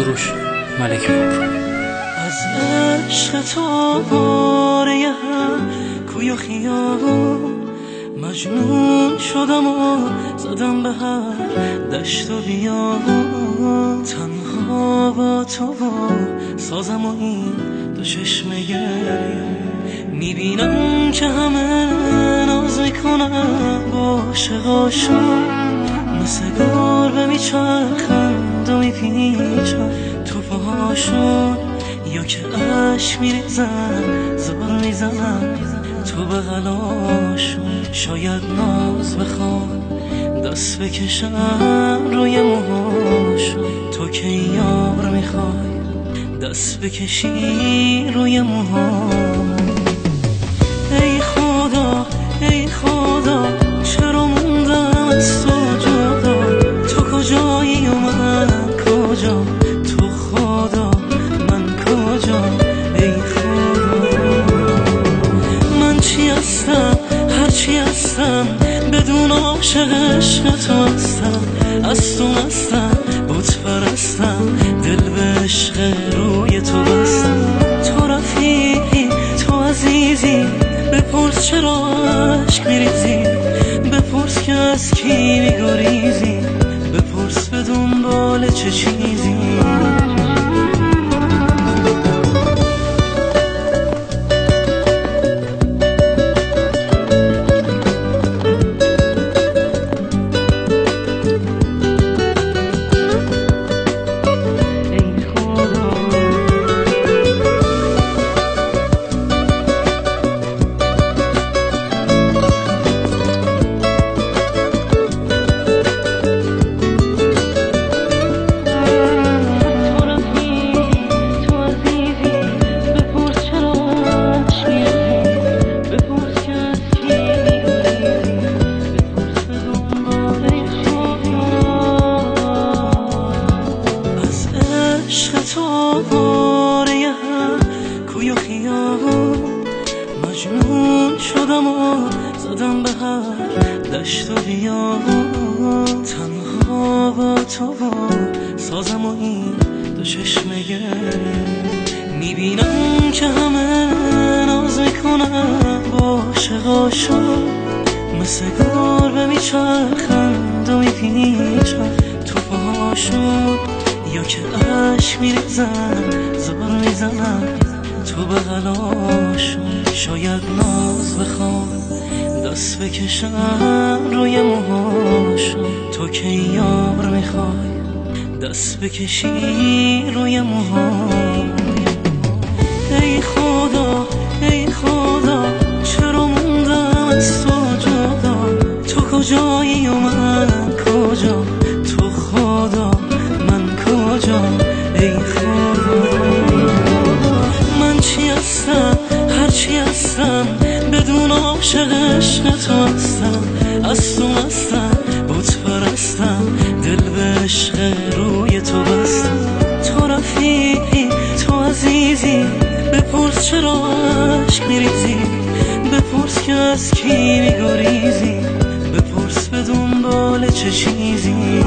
سروش ملک پور. از عشق تو باره هم کوی و خیابون مجنون شدم و زدم به هر دشت و بیابون، تنها با تو با سازم و این دو چشم گریه، میبینم که همه ناز میکنم با عاشقاشون، مثل گربه میچرخند و میپیچن تو پاهاشون، یا که عشق میریزن زبر میزنن تو بغلاشون، شاید ناز بخوان دست بکشن روی موهاشون، تو که یار میخوای دست بکشی روی موهاشون. ای خدا ای خدا چرا موندم از تو جدا، تو کجایی و من کجا، تو خدا من کجا، ای خدا من چی هستم هرچی هستم بدون عاشق عشق تو هستم، از تو مستم بت پرستم دل به عشق روی تو بستم، تو رفیقی تو عزیزی بپرس چرا عشق میریزی، بپرس که از کی میگریزی، بپرس به دنبال چه چیزی. عشق تو باره هم کوی و خیابون مجنون شدم و زدم به هر دشت و بیابون، تنها با تو با سازم و این دو چشم گریه، میبینم که همه ناز میکنن با عاشقاشون، مثل گربه میچرخند و میپیچن تو پاهاشون، یا که عشق میریزن زبر میزنن تو بغلاشون، شاید ناز بخوان دست بکشن روی موهاشون، تو که یار میخوای دست بکشی روی موهاشون. ای خدا ای خدا چرا موندم از تو جدا، تو کجایی و من کجا، تو خدا من کجا، ای خدا من چی هستم هرچی هستم بدون عاشق عشق تو هستم، از تو مستم بت پرستم دل به عشق روی تو بستم، تو رفیقی تو عزیزی بپرس چرا عشق میریزی، بپرس که از کی میگریزی، بپرس به دنبال چه چیزی.